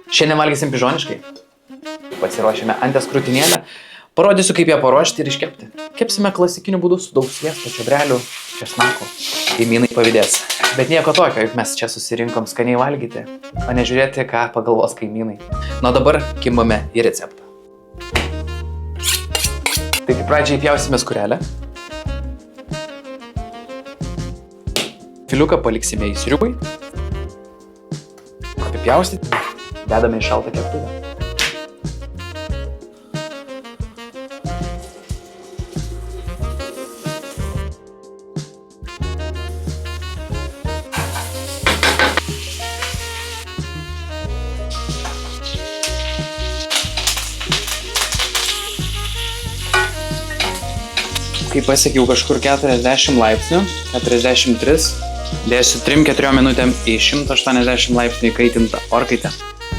Šiandien valgysim pižoniškai. Pasiruošėme anties krūtinėlę. Parodysiu, kaip ją paruošti ir iškepti. Kepsime klasikiniu būdu su daug sviesto, čiobrelių, česnako. Kaimynai pavydės. Bet nieko tokio, juk mes čia susirinkom skaniai valgyti, o ne žiūrėti, ką pagalvos kaimynai. Na dabar kimame į receptą. Taigi pradžiai pjausime skurelę. Filiuką paliksime į sriubai. Apipjaustyti. Dedame į šaltą keptuvę. Kai pasiekiau kažkur 40 laipsnių, 43, dėsiu 3-4 minutėm į 180 laipsnių įkaitintą orkaitę.